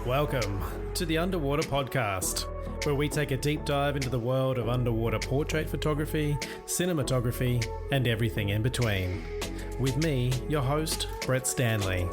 Welcome to the Underwater Podcast, where we take a deep dive into the world of underwater portrait photography, cinematography, and everything in between. With me, your host, Brett Stanley.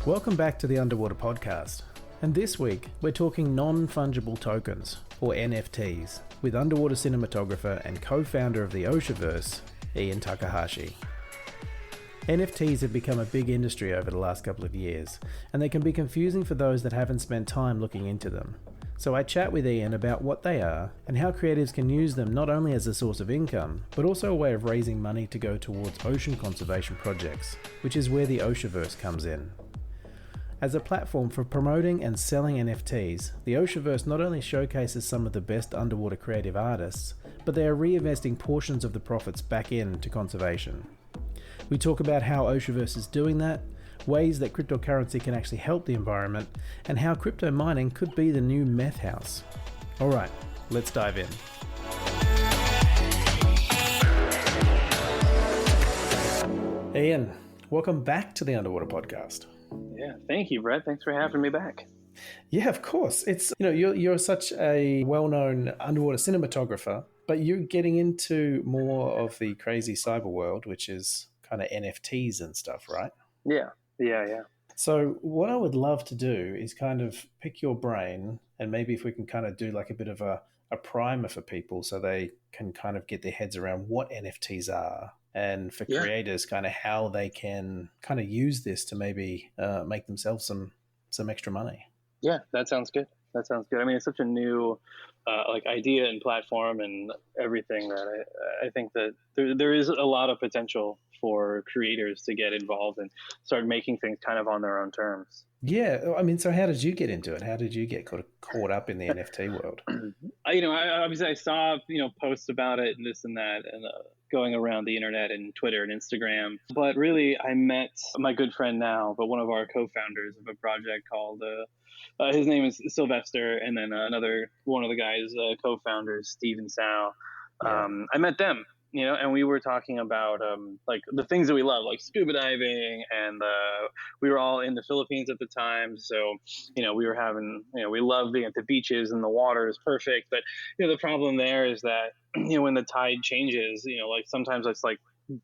Welcome back to the Underwater Podcast. And this week, we're talking non-fungible tokens, or NFTs, with underwater cinematographer and co-founder of the Oceaverse, Ian Takahashi. NFTs have become a big industry over the last couple of years, and they can be confusing for those that haven't spent time looking into them. So I chat with Ian about what they are, and how creatives can use them not only as a source of income, but also a way of raising money to go towards ocean conservation projects, which is where the Oceaverse comes in. As a platform for promoting and selling NFTs, the Oceaverse not only showcases some of the best underwater creative artists, but they are reinvesting portions of the profits back into conservation. We talk about how Oceaverse is doing that, ways that cryptocurrency can actually help the environment, and how crypto mining could be the new meth house. Alright, let's dive in. Ian, welcome back to the Underwater Podcast. Yeah, thank you, Brett. Thanks for having me back. Yeah, of course. It's you're such a well-known underwater cinematographer, but you're getting into more of the crazy cyber world, which is kind of NFTs and stuff, right? Yeah. So what I would love to do is kind of pick your brain, and maybe if we can kind of do like a bit of a primer for people so they can kind of get their heads around what NFTs are. And for creators, kind of how they can kind of use this to maybe make themselves some extra money. Yeah, that sounds good. I mean, it's such a new idea and platform and everything that I think that there is a lot of potential for creators to get involved and start making things kind of on their own terms. Yeah, I mean, so how did you get into it? How did you get caught up in the NFT world? I saw posts about it and this and that, and going around the internet and Twitter and Instagram. But really, I met my good friend now, but one of our co-founders of a project called his name is Sylvester, and then another one of the guys, co-founders, Steven Sao. I met them. And we were talking about like the things that we love, like scuba diving, and we were all in the Philippines at the time. So, we were having, we love being at the beaches and the water is perfect. But, the problem there is that, when the tide changes, like sometimes it's like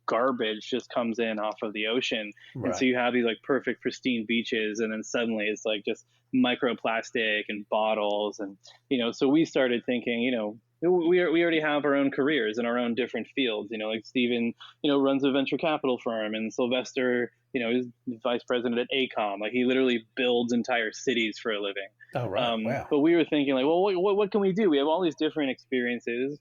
garbage just comes in off of the ocean. Right. And so you have these like perfect, pristine beaches, and then suddenly it's like just microplastic and bottles. And, so we started thinking, we already have our own careers in our own different fields. Like Steven, runs a venture capital firm, and Sylvester, is vice president at ACOM. Like he literally builds entire cities for a living. Oh, right. Wow. But we were thinking like, well, what can we do? We have all these different experiences.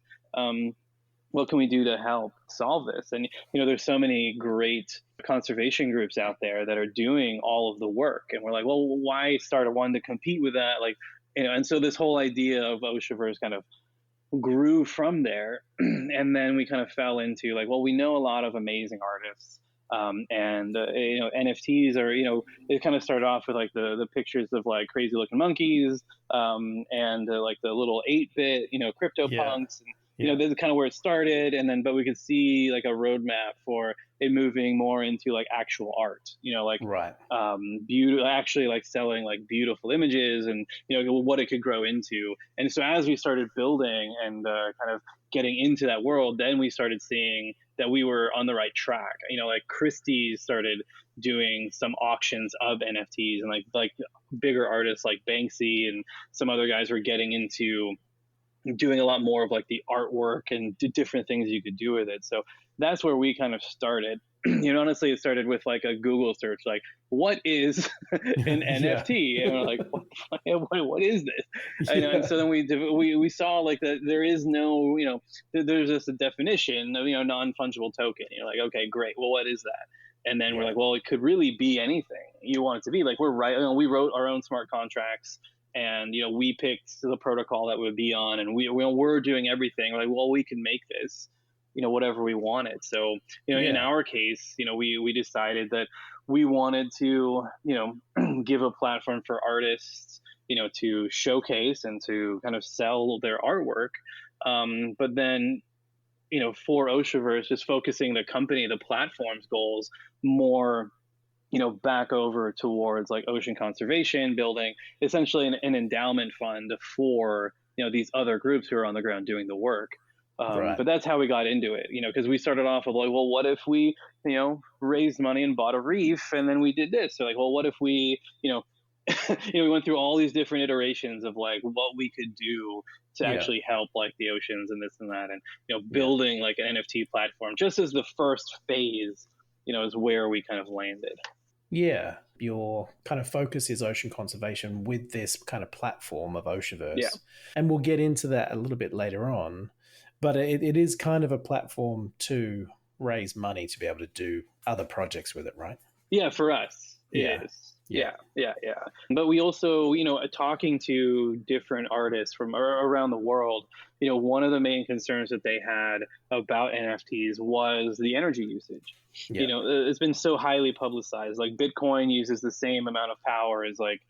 What can we do to help solve this? And, there's so many great conservation groups out there that are doing all of the work. And we're like, well, why start one to compete with that? Like, and so this whole idea of Oceavers kind of grew from there. And then we kind of fell into like, well, we know a lot of amazing artists. NFTs are, it kind of started off with like the pictures of like crazy looking monkeys, and like the little 8-bit, crypto punks. And, this is kind of where it started. And then, but we could see like a roadmap for it moving more into like actual art, right. Actually like selling like beautiful images and, what it could grow into. And so as we started building and kind of getting into that world, then we started seeing that we were on the right track. Like Christie's started doing some auctions of NFTs, and like bigger artists like Banksy and some other guys were getting into doing a lot more of like the artwork and different things you could do with it. So that's where we kind of started. Honestly, it started with like a Google search, like what is an NFT? And we're like, what is this? And so then we saw like that there is no, there's just a definition of, non-fungible token. You're like, okay, great. Well, what is that? And then we're like, well, it could really be anything you want it to be. Like we wrote our own smart contracts. And, we picked the protocol that would be on, and we're doing everything. We're like, well, we can make this, whatever we wanted. So, in our case, we decided that we wanted to, give a platform for artists, to showcase and to kind of sell their artwork. But then, for Oceavers, just focusing the company, the platform's goals more, back over towards like ocean conservation, building essentially an endowment fund for, these other groups who are on the ground doing the work. Right. But that's how we got into it, because we started off with like, well, what if we, raised money and bought a reef, and then we did this? So like, well, what if we, we went through all these different iterations of like what we could do to actually help like the oceans and this and that, and building like an NFT platform just as the first phase, is where we kind of landed. Yeah, your kind of focus is ocean conservation with this kind of platform of Oceavers. Yeah. And we'll get into that a little bit later on. But it is kind of a platform to raise money to be able to do other projects with it, right? Yeah, for us, it is. Yeah. But we also, talking to different artists from around the world, one of the main concerns that they had about NFTs was the energy usage. Yeah. It's been so highly publicized. Like Bitcoin uses the same amount of power as like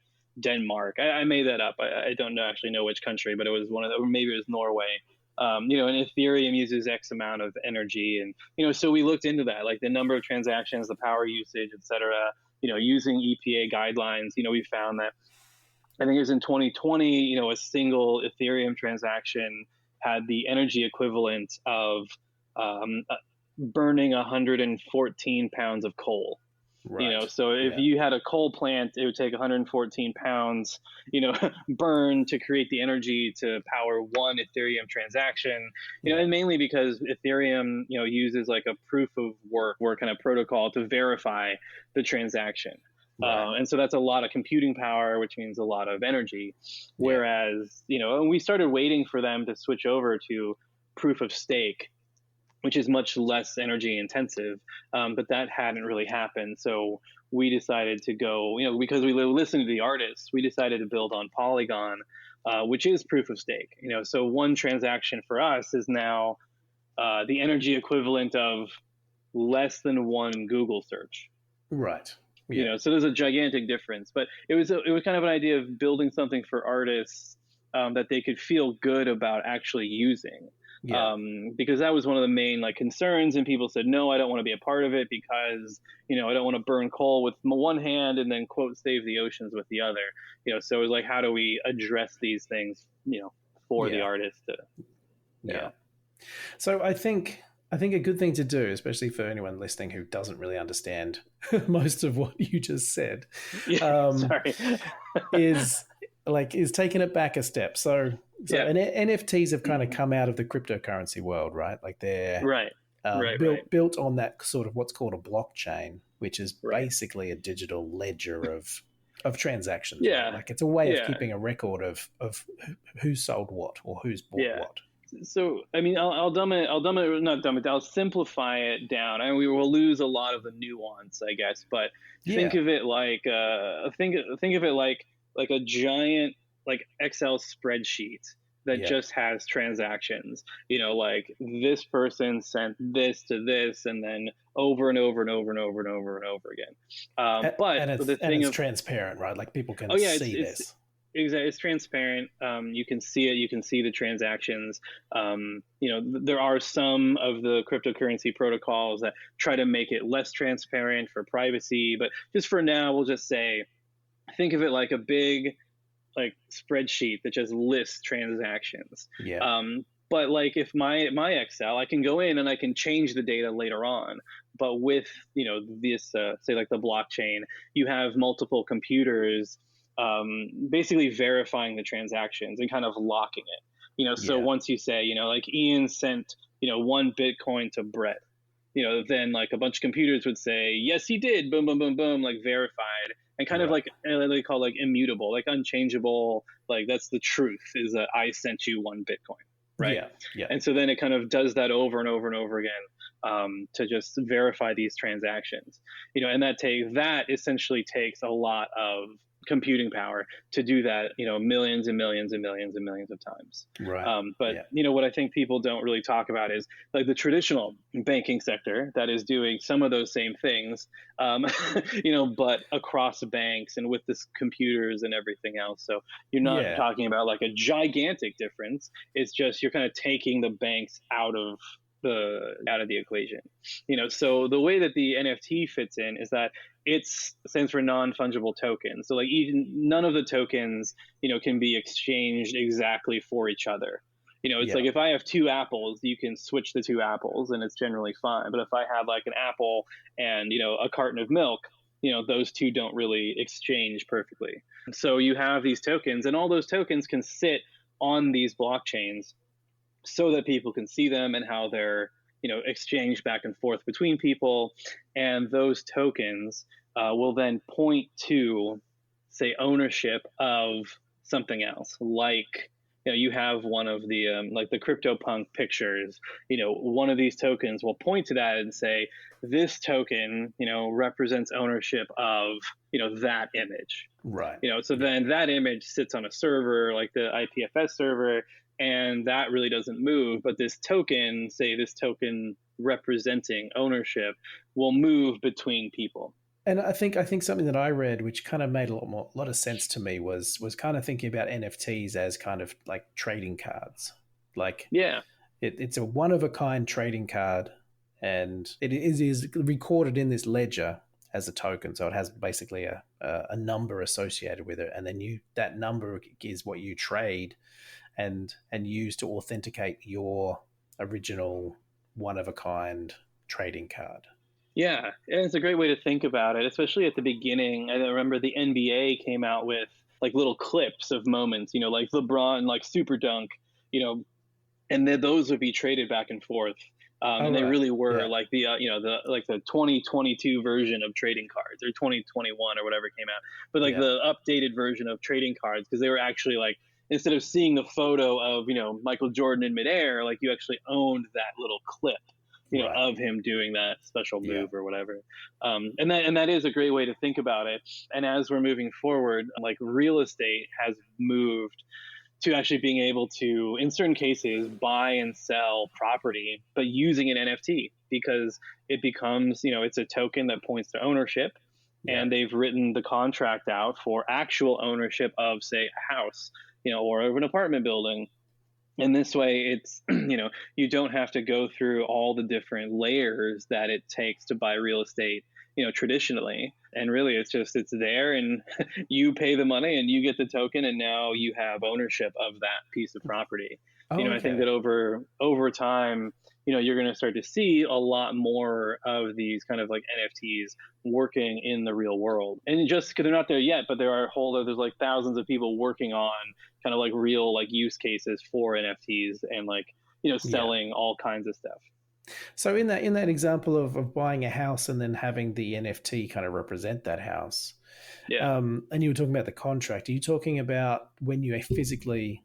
Denmark. I made that up. I don't actually know which country, but it was or maybe it was Norway. And Ethereum uses X amount of energy. And, so we looked into that, like the number of transactions, the power usage, et cetera. Using EPA guidelines, we found that I think it was in 2020, a single Ethereum transaction had the energy equivalent of burning 114 pounds of coal. Right. So if you had a coal plant, it would take 114 pounds, burn to create the energy to power one Ethereum transaction, and mainly because Ethereum, uses like a proof of work kind of protocol to verify the transaction. Right. And so that's a lot of computing power, which means a lot of energy. Whereas, and we started waiting for them to switch over to proof of stake, which is much less energy intensive, but that hadn't really happened. So we decided to go, because we listened to the artists, we decided to build on Polygon, which is proof of stake. So one transaction for us is now the energy equivalent of less than one Google search. Right. Yeah. So there's a gigantic difference. But it was kind of an idea of building something for artists that they could feel good about actually using. Yeah. Because that was one of the main like concerns, and people said, no, I don't want to be a part of it because, I don't want to burn coal with one hand and then quote save the oceans with the other. So it was like, how do we address these things, for the artist to, Yeah. So I think a good thing to do, especially for anyone listening who doesn't really understand most of what you just said, sorry, is taking it back a step. So and NFTs have kind of come out of the cryptocurrency world, right? Like they're built on that sort of what's called a blockchain, which is basically a digital ledger of transactions. Yeah. Right? Like it's a way of keeping a record of who sold what or who's bought what. So, I mean, I'll simplify it down. I mean, we will lose a lot of the nuance, I guess, but think of it like, like a giant, like Excel spreadsheet that just has transactions, like this person sent this to this and then over and over and over and over and over and over again. But it's transparent, right? Like people can see this. Exactly. It's transparent. You can see it. You can see the transactions. There are some of the cryptocurrency protocols that try to make it less transparent for privacy. But just for now, we'll just say, think of it like a big like spreadsheet that just lists transactions. Yeah. But like if my Excel, I can go in and I can change the data later on. But with, this, say like the blockchain, you have multiple computers basically verifying the transactions and kind of locking it, so once you say, like Ian sent, 1 Bitcoin to Brett, then like a bunch of computers would say, yes, he did, boom, boom, boom, boom, like verified and kind of like they call like immutable, like unchangeable, like that's the truth is that I sent you 1 Bitcoin. Right. Yeah. And so then it kind of does that over and over and over again to just verify these transactions, and that essentially takes a lot of computing power to do that, millions and millions and millions and millions of times. Right. But what I think people don't really talk about is like the traditional banking sector that is doing some of those same things, but across banks and with this computers and everything else. So you're not talking about like a gigantic difference. It's just you're kind of taking the banks out of the equation. So the way that the NFT fits in is that it stands for non-fungible tokens. So like even none of the tokens, can be exchanged exactly for each other. It's like if I have two apples, you can switch the two apples and it's generally fine. But if I have like an apple and, a carton of milk, those two don't really exchange perfectly. So you have these tokens, and all those tokens can sit on these blockchains so that people can see them and how they're, exchanged back and forth between people. And those tokens will then point to, say, ownership of something else. Like, you have one of the like the CryptoPunk pictures. One of these tokens will point to that and say, this token, represents ownership of, that image. Right. So then that image sits on a server like the IPFS server, and that really doesn't move. But this token, say this token representing ownership, will move between people. And I think something that I read, which kind of made a lot of sense to me, was kind of thinking about NFTs as kind of like trading cards. Like, it's a one of a kind trading card, and it is recorded in this ledger as a token. So it has basically a number associated with it, and then that number is what you trade and use to authenticate your original one of a kind trading card. Yeah, and it's a great way to think about it, especially at the beginning. I remember the NBA came out with like little clips of moments, like LeBron, like super dunk, and then those would be traded back and forth. And they really were like the 2022 version of trading cards, or 2021 or whatever came out, but like the updated version of trading cards, because they were actually like, instead of seeing the photo of, Michael Jordan in midair, like you actually owned that little clip, of him doing that special move or whatever. And that is a great way to think about it. And as we're moving forward, like real estate has moved to actually being able to, in certain cases, buy and sell property, but using an NFT, because it becomes, it's a token that points to ownership. And they've written the contract out for actual ownership of, say, a house, or of an apartment building. And this way it's, you don't have to go through all the different layers that it takes to buy real estate, traditionally. And really it's there, and you pay the money and you get the token, and now you have ownership of that piece of property. I think that over time, you're going to start to see a lot more of these kind of like NFTs working in the real world. And just because they're not there yet, but there's like thousands of people working on kind of like real like use cases for NFTs, and like, selling all kinds of stuff. So in that example of buying a house and then having the NFT kind of represent that house, and you were talking about the contract. Are you talking about when you physically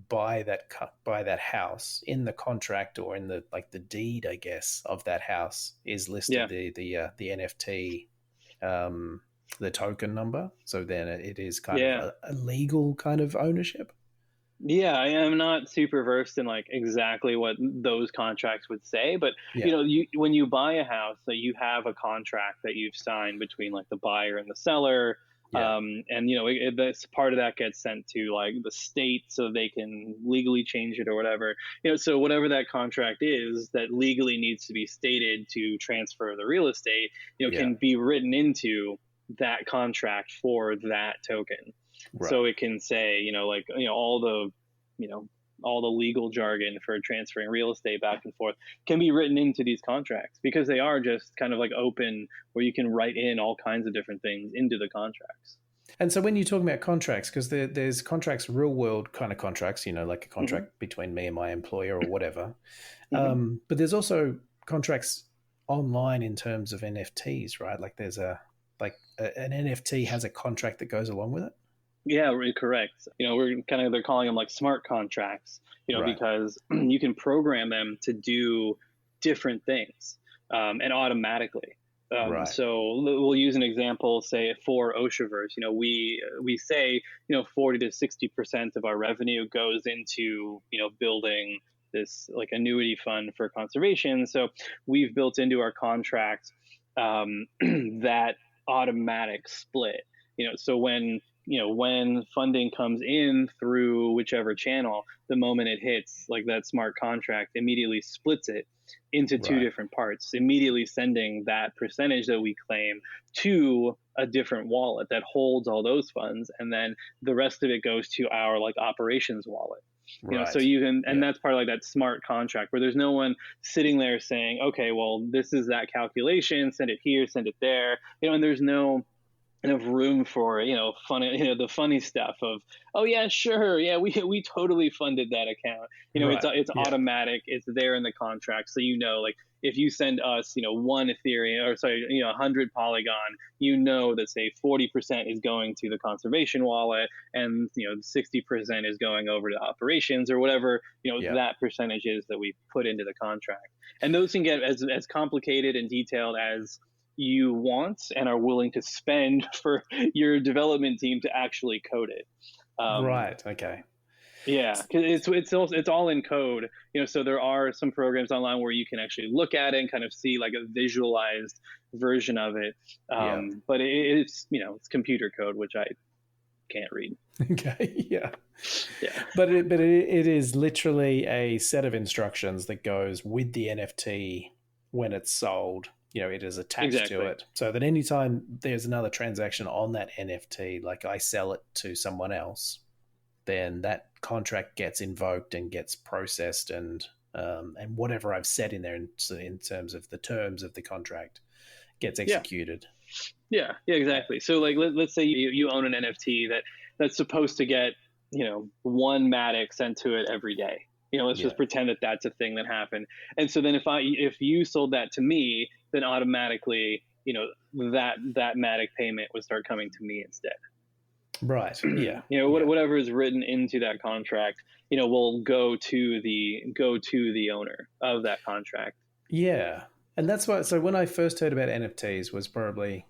buy that house, in the contract or in the like the deed, I guess, of that house is listed the NFT, the token number? So then it is kind of a legal kind of ownership. Yeah, I am not super versed in like exactly what those contracts would say, but when you buy a house, that you have a contract that you've signed between like the buyer and the seller, and this part of that gets sent to like the state so they can legally change it or whatever. So whatever that contract is that legally needs to be stated to transfer the real estate, can be written into that contract for that token. Right. So it can say, all the legal jargon for transferring real estate back and forth can be written into these contracts, because they are just kind of like open, where you can write in all kinds of different things into the contracts. And so when you're talking about contracts, because there's contracts, real world kind of contracts, like a contract between me and my employer or whatever. But there's also contracts online in terms of NFTs, right? Like there's an NFT has a contract that goes along with it. Yeah, correct. They're calling them like smart contracts, because you can program them to do different things, and automatically. Right. So we'll use an example, say for Oceavers, we say, 40 to 60% of our revenue goes into, building this like annuity fund for conservation. So we've built into our contract that automatic split. So when funding comes in through whichever channel, the moment it hits, like that smart contract immediately splits it into two Right. different parts, immediately sending that percentage that we claim to a different wallet that holds all those funds, and then the rest of it goes to our like operations wallet. So Right. you can, and Yeah. that's part of like that smart contract where there's no one sitting there saying, okay, well, this is that calculation, send it here, send it there, and there's no enough room for funny, the funny stuff of, oh yeah, sure, yeah, we totally funded that account. Right. It's Yeah. automatic, it's there in the contract, so like if you send us one Ethereum, or sorry, 100 Polygon, that say 40% is going to the conservation wallet, and 60% is going over to operations, or whatever Yeah. that percentage is that we put into the contract. And those can get as complicated and detailed as you want and are willing to spend for your development team to actually code it. Right. Okay. Yeah, because it's all in code. So there are some programs online where you can actually look at it and kind of see like a visualized version of it. Yeah. But it's computer code, which I can't read. Okay. Yeah. Yeah, But it is literally a set of instructions that goes with the NFT when it's sold. It is attached to exactly. it, so that anytime there's another transaction on that NFT, like I sell it to someone else, then that contract gets invoked and gets processed, and whatever I've said in there in terms of the terms of the contract gets Yeah. executed. Yeah, exactly. So like let's say you own an NFT that's supposed to get one Matic sent to it every day. Let's Yeah. just pretend that that's a thing that happened. And so then if you sold that to me, then automatically that Matic payment would start coming to me instead. Right. Yeah. Whatever is written into that contract, will go to the owner of that contract. Yeah. And that's why. So when I first heard about NFTs was probably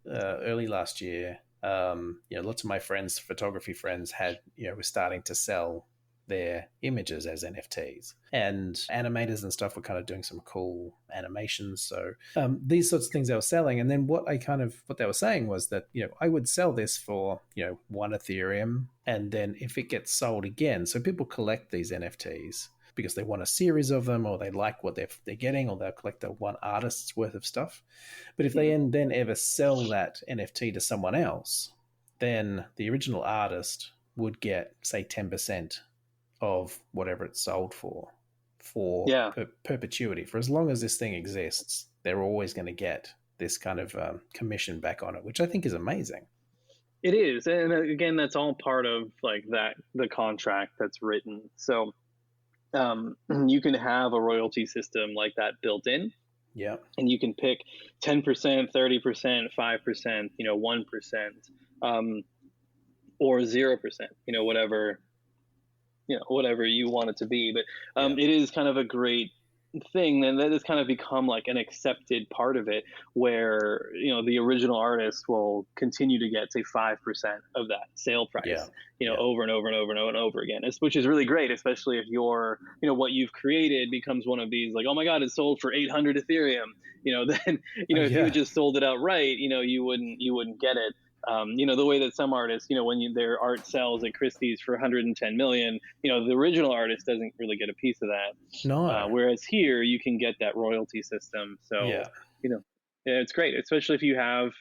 early last year. Lots of my friends, photography friends, had were starting to sell their images as NFTs, and animators and stuff were kind of doing some cool animations. So these sorts of things they were selling, and then what they were saying was that I would sell this for 1 Ethereum, and then if it gets sold again, so people collect these NFTs because they want a series of them, or they like what they're getting, or they'll collect the one artist's worth of stuff. But if they then ever sell that NFT to someone else, then the original artist would get, say, 10% of whatever it's sold for Yeah, perpetuity. For as long as this thing exists, they're always going to get this kind of commission back on it, which I think is amazing. it is. And again, that's all part of like the contract that's written. So you can have a royalty system like that built in. Yeah. And you can pick 10%, 30%, 5%, 1%, or 0%, whatever you want it to be. But it is kind of a great thing, and that has kind of become like an accepted part of it, where the original artist will continue to get, say, 5% of that sale price, over and over and over and over and over again, which is really great, especially if what you've created becomes one of these, like, oh my god, it sold for 800 Ethereum, then if you had just sold it outright, you wouldn't get it. The way that some artists, when their art sells at Christie's for 110 million, the original artist doesn't really get a piece of that. No. Whereas here you can get that royalty system. So, it's great, especially if you have,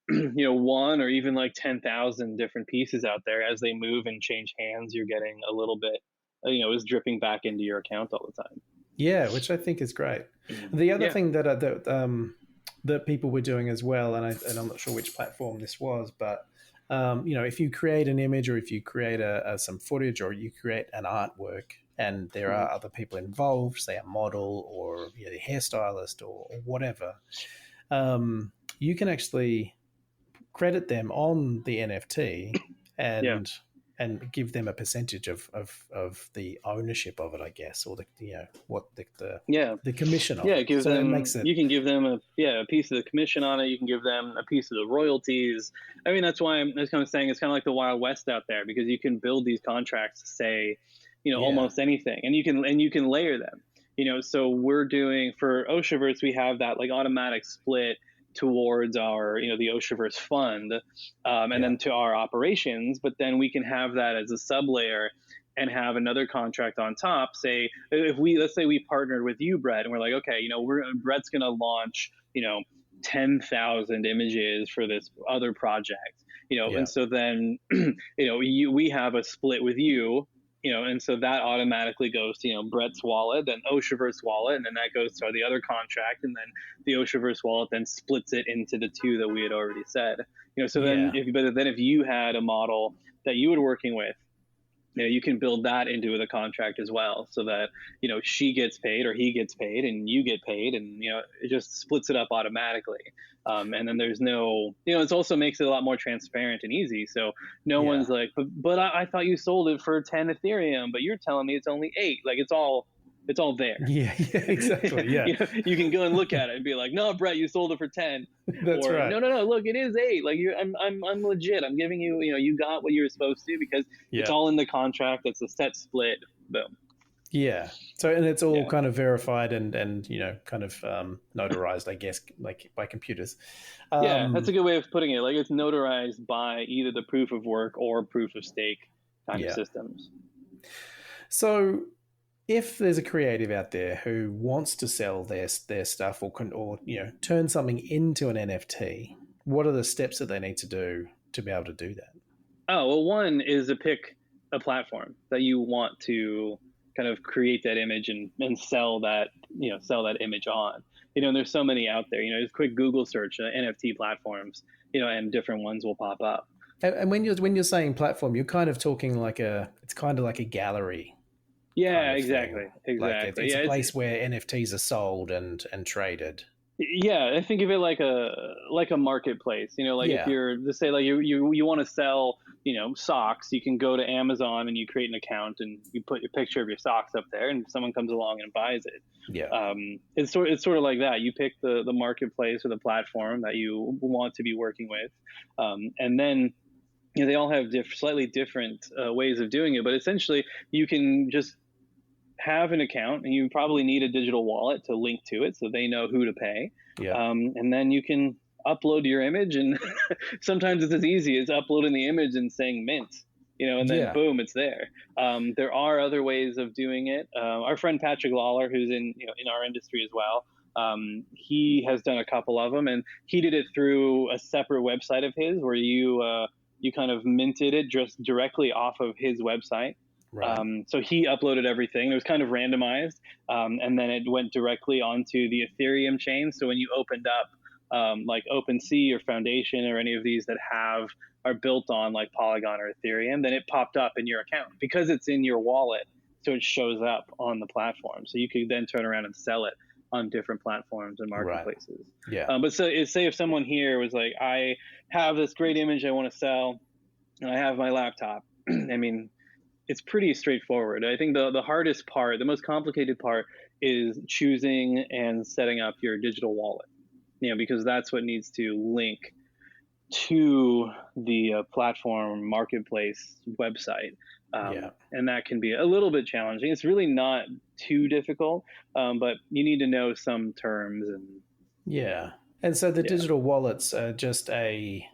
one or even like 10,000 different pieces out there. As they move and change hands, you're getting a little bit, is dripping back into your account all the time. Yeah, which I think is great. The other thing that people were doing as well, and I'm not sure which platform this was, but if you create an image, or if you create some footage, or you create an artwork, and there are other people involved, say a model or a hairstylist or whatever, you can actually credit them on the NFT, and and give them a percentage of the ownership of it, I guess, or the the commission of it. Give So them. it makes it. You can give them a piece of the commission on it. You can give them a piece of the royalties. I mean, that's why I'm just kind of saying it's kind of like the Wild West out there, because you can build these contracts to say, almost anything, and you can layer them. So we're doing for Oceavers, we have that like automatic split towards our, the Oceavers fund, and then to our operations. But then we can have that as a sub layer and have another contract on top. Say, let's say we partnered with you, Brett, and we're like, okay, Brett's going to launch, 10,000 images for this other project, and so then, we have a split with you. And so that automatically goes to, Brett's wallet, then Oceaverse wallet, and then that goes to the other contract, and then the Oceaverse wallet then splits it into the two that we had already said. Then if you had a model that you were working with, you can build that into the contract as well, so that she gets paid or he gets paid and you get paid, and it just splits it up automatically. And then there's no, it also makes it a lot more transparent and easy. So no one's like, but I thought you sold it for 10 Ethereum, but you're telling me it's only 8. Like it's all there. Yeah, exactly. Yeah. You can go and look at it and be like, no, Brett, you sold it for 10. That's right. No, look, it is 8. Like I'm legit. I'm giving you, you got what you were supposed to, because it's all in the contract. It's a set split. Boom. Yeah. So, and it's all kind of verified and kind of notarized, I guess, like by computers. That's a good way of putting it. Like it's notarized by either the proof of work or proof of stake kind of systems. So if there's a creative out there who wants to sell their stuff or turn something into an NFT, what are the steps that they need to do to be able to do that? Oh, well, one is to pick a platform that you want to kind of create that image and sell that image on. And there's so many out there. Just quick Google search NFT platforms, and different ones will pop up. And when you're saying platform, you're kind of talking it's kind of like a gallery. Yeah, exactly. Like it's a place where NFTs are sold and traded. Yeah, I think of it like a marketplace. If you're to say like you want to sell, socks, you can go to Amazon and you create an account and you put your picture of your socks up there, and someone comes along and buys it. Yeah. It's sort of like that. You pick the marketplace or the platform that you want to be working with, and then they all have slightly different ways of doing it. But essentially, you can just have an account, and you probably need a digital wallet to link to it so they know who to pay. Yeah. And then you can upload your image, and sometimes it's as easy as uploading the image and saying mint, and then boom, it's there. There are other ways of doing it. Our friend Patrick Lawler, who's in our industry as well, he has done a couple of them, and he did it through a separate website of his where you kind of minted it just directly off of his website. Right. So he uploaded everything. It was kind of randomized, and then it went directly onto the Ethereum chain. So when you opened up like OpenSea or Foundation or any of these that are built on like Polygon or Ethereum, then it popped up in your account because it's in your wallet. So it shows up on the platform. So you could then turn around and sell it on different platforms and marketplaces. Right. Yeah. But so say if someone here was like, I have this great image I want to sell, and I have my laptop. I mean, it's pretty straightforward. I think the hardest part, the most complicated part, is choosing and setting up your digital wallet. Because that's what needs to link to the platform marketplace website. And that can be a little bit challenging. It's really not too difficult, but you need to know some terms. And so the digital wallets are just it's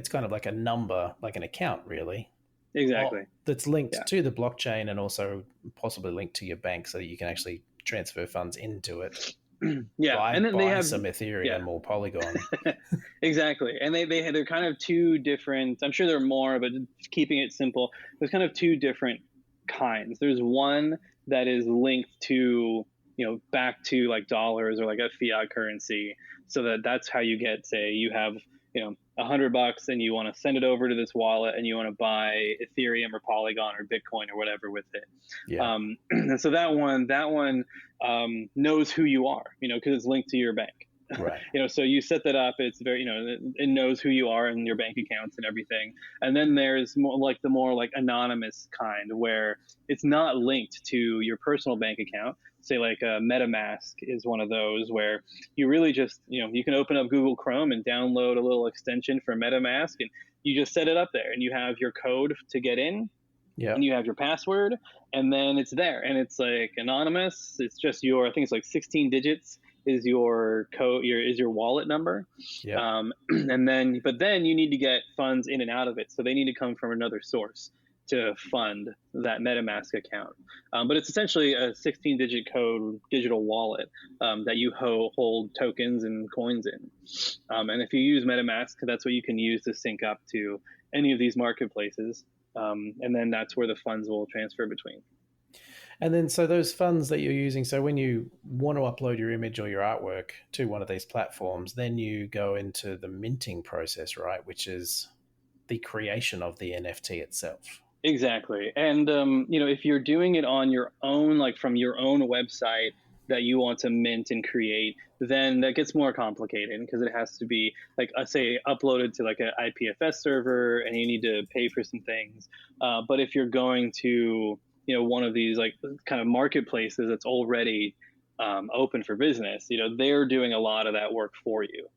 kind of like a number, like an account, really. Exactly. That's linked to the blockchain and also possibly linked to your bank so that you can actually transfer funds into it. And then they have some Ethereum or Polygon. Exactly. And they're kind of two different, I'm sure there are more, but keeping it simple, there's kind of two different kinds. There's one that is linked to, back to like dollars or like a fiat currency, so that's how you get, say you have, $100 and you want to send it over to this wallet and you want to buy Ethereum or Polygon or Bitcoin or whatever with it. And so that one knows who you are, because it's linked to your bank. Right. So you set that up. It's very, it knows who you are and your bank accounts and everything. And then there's the more like anonymous kind where it's not linked to your personal bank account. Say like MetaMask is one of those where you really just, you can open up Google Chrome and download a little extension for MetaMask, and you just set it up there, and you have your code to get in. Yeah. And you have your password, and then it's there, and it's like anonymous. It's just I think it's like 16 digits is your code, is your wallet number. Yeah. But then you need to get funds in and out of it. So they need to come from another source to fund that MetaMask account. But it's essentially a 16-digit code digital wallet that you hold tokens and coins in. And if you use MetaMask, that's what you can use to sync up to any of these marketplaces. And then that's where the funds will transfer between. And then, so those funds that you're using, so when you want to upload your image or your artwork to one of these platforms, then you go into the minting process, right? Which is the creation of the NFT itself. Exactly. And, if you're doing it on your own, like from your own website that you want to mint and create, then that gets more complicated because it has to be like, say, uploaded to like an IPFS server, and you need to pay for some things. But if you're going to, one of these like kind of marketplaces that's already open for business, they're doing a lot of that work for you.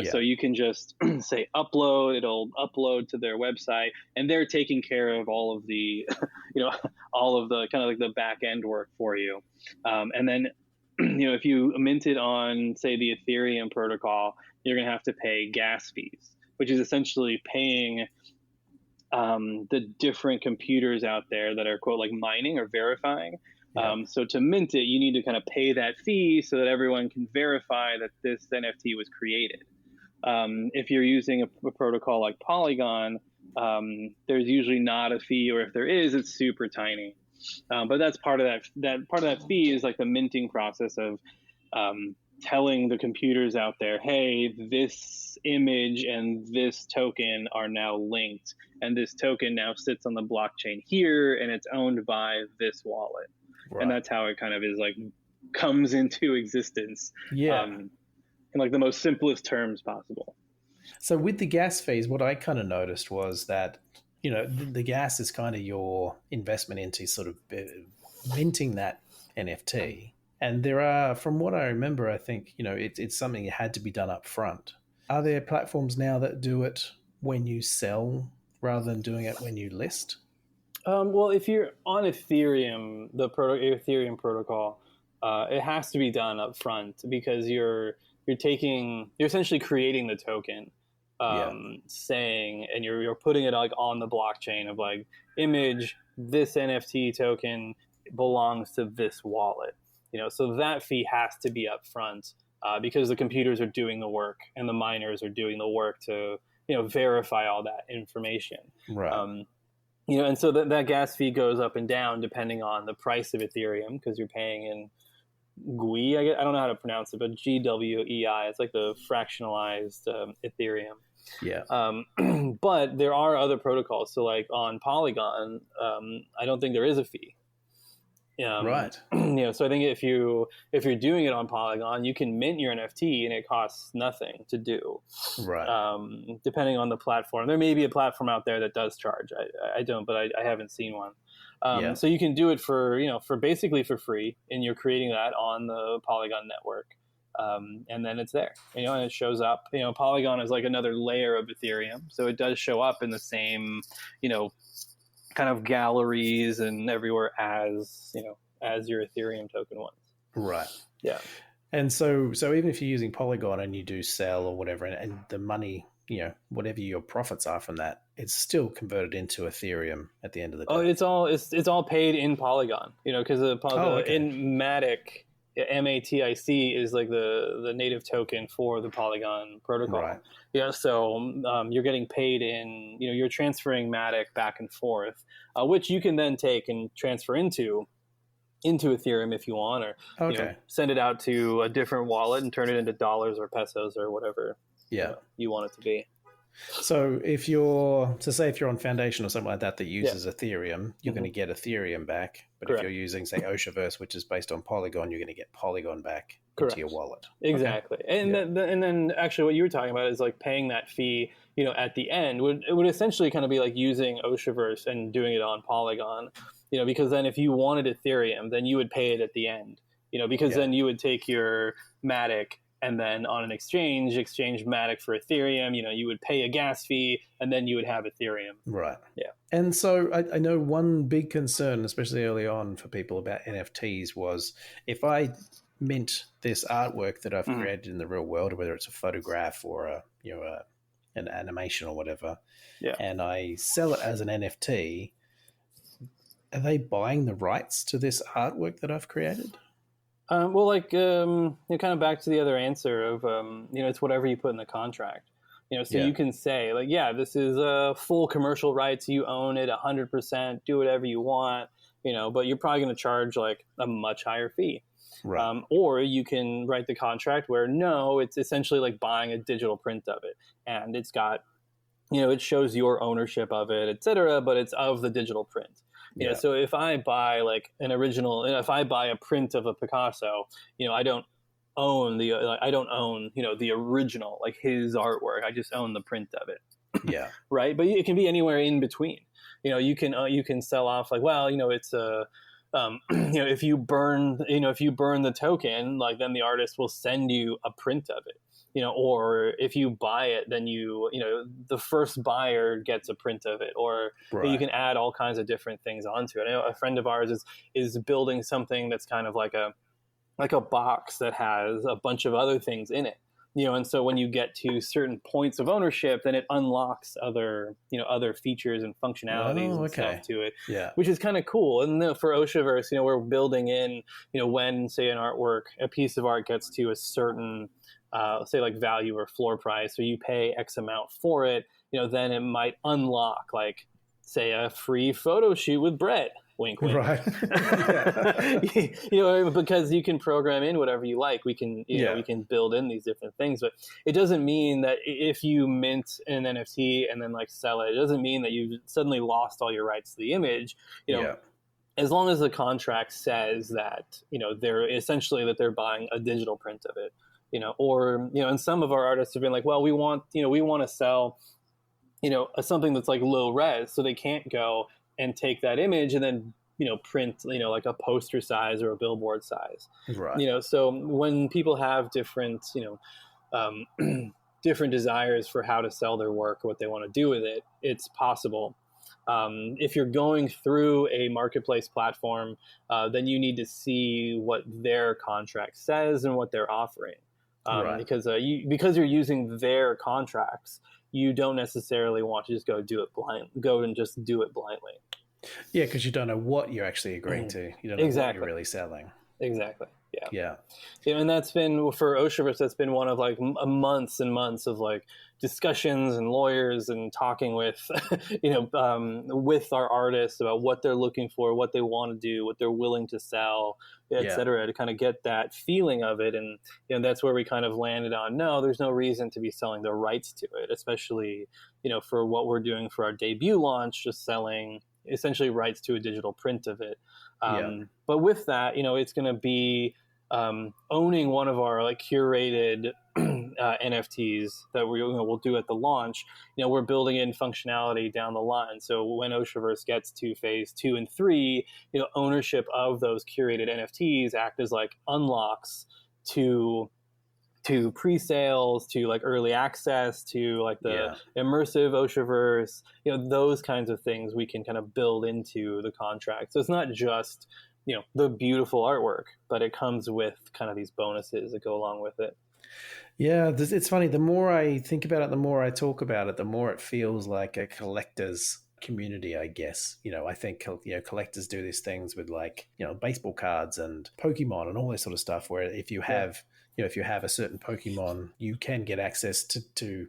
So you can just say upload, it'll upload to their website, and they're taking care of all of the, all of the kind of like the back end work for you. And then, if you mint it on, say, the Ethereum protocol, you're going to have to pay gas fees, which is essentially paying the different computers out there that are, quote, like mining or verifying. So to mint it, you need to kind of pay that fee so that everyone can verify that this NFT was created. If you're using a protocol like Polygon, there's usually not a fee, or if there is, it's super tiny. But that's part of that fee is like the minting process of telling the computers out there, hey, this image and this token are now linked, and this token now sits on the blockchain here, and it's owned by this wallet. Right. And that's how it kind of is like comes into existence. In like the most simplest terms possible. So with the gas fees, what I kind of noticed was that, the gas is kind of your investment into sort of minting that NFT. And there are, from what I remember, I think, it's something that had to be done up front. Are there platforms now that do it when you sell rather than doing it when you list? Well, if you're on Ethereum, the Ethereum protocol, it has to be done up front because you're essentially creating the token, saying, and you're putting it like on the blockchain of like image, this NFT token belongs to this wallet, so that fee has to be up front because the computers are doing the work and the miners are doing the work to, verify all that information. Right. And so that gas fee goes up and down depending on the price of Ethereum because you're paying in GUI, I don't know how to pronounce it, but GWEI. It's like the fractionalized Ethereum. Yeah. But there are other protocols. So like on Polygon, I don't think there is a fee. Right. So I think if you're doing it on Polygon, you can mint your NFT and it costs nothing to do. Right. Depending on the platform, there may be a platform out there that does charge. I don't, but I haven't seen one. So you can do it for basically for free, and you're creating that on the Polygon network. And then it's there, and it shows up. Polygon is like another layer of Ethereum, so it does show up in the same, kind of galleries and everywhere as your Ethereum token ones. Right. Yeah. And so even if you're using Polygon and you do sell or whatever, and the money, whatever your profits are from that, it's still converted into Ethereum at the end of the day. Oh, it's all paid in Polygon, because in Matic, MATIC is like the native token for the Polygon protocol. Right. So you're getting paid in, you're transferring Matic back and forth, which you can then take and transfer into Ethereum if you want, or send it out to a different wallet and turn it into dollars or pesos or whatever you want it to be. So say if you're on Foundation or something like that uses Ethereum, you're going to get Ethereum back. But Correct. if you're using, say, Oceaverse, which is based on Polygon, you're going to get Polygon back Correct. into your wallet. Exactly. Okay. And then actually what you were talking about is like paying that fee, at the end it would essentially kind of be like using Oceaverse and doing it on Polygon, because then if you wanted Ethereum, then you would pay it at the end, because then you would take your Matic and then on an exchange Matic for Ethereum, you would pay a gas fee and then you would have Ethereum. Right. Yeah. And so I know one big concern, especially early on for people about NFTs was if I mint this artwork that I've created in the real world, whether it's a photograph or an animation or whatever, and I sell it as an NFT, are they buying the rights to this artwork that I've created? Well, kind of back to the other answer of, it's whatever you put in the contract. You can say like, this is full commercial rights. You own it 100%, do whatever you want, but you're probably going to charge like a much higher fee. Right. Or you can write the contract where no, it's essentially like buying a digital print of it. And it's got, it shows your ownership of it, et cetera, but it's of the digital print. So if I buy like an original, if I buy a print of a Picasso, I don't own the original, like his artwork. I just own the print of it. Yeah. Right. But it can be anywhere in between. You can sell off like, well, it's a, if you burn the token, like then the artist will send you a print of it. Or if you buy it, then the first buyer gets a print of it, or you can add all kinds of different things onto it. I know a friend of ours is building something that's kind of like a box that has a bunch of other things in it. And so when you get to certain points of ownership, then it unlocks other features and functionalities and stuff to it, which is kind of cool. And for Oceaverse, we're building in, when say a piece of art gets to a certain, say like value or floor price, so you pay X amount for it, then it might unlock like, say, a free photo shoot with Brett. Wink, wink. Right. Because you can program in whatever you like. We can, we can build in these different things, but it doesn't mean that if you mint an NFT and then like sell it, it doesn't mean that you suddenly lost all your rights to the image. As long as the contract says that, they're essentially that they're buying a digital print of it, or, and some of our artists have been like, well, we want to sell, something that's like low res, so they can't go and take that image and then, print, like a poster size or a billboard size. Right. So when people have different, different desires for how to sell their work, what they want to do with it, it's possible. If you're going through a marketplace platform, then you need to see what their contract says and what they're offering. Because you're using their contracts, you don't necessarily want to just go do it blindly. Yeah, because you don't know what you're actually agreeing to. You don't know what you're really selling. Exactly. Yeah. And that's been for Oceavers. That's been one of like months and months of like discussions and lawyers and talking with, with our artists about what they're looking for, what they want to do, what they're willing to sell, et cetera, to kind of get that feeling of it. And that's where we kind of landed on, no, there's no reason to be selling the rights to it, especially, for what we're doing for our debut launch, just selling essentially rights to a digital print of it. But with that, it's going to be owning one of our like curated NFTs that we'll do at the launch. We're building in functionality down the line. So when Oceaverse gets to phase 2 and 3, ownership of those curated NFTs act as like unlocks to pre-sales, to like early access, to like the immersive Oceaverse, those kinds of things we can kind of build into the contract. So it's not just, the beautiful artwork, but it comes with kind of these bonuses that go along with it. Yeah, it's funny. The more I think about it, the more I talk about it, the more it feels like a collector's community, I guess. I think, collectors do these things with like, baseball cards and Pokemon and all this sort of stuff, where if you have a certain Pokemon, you can get access to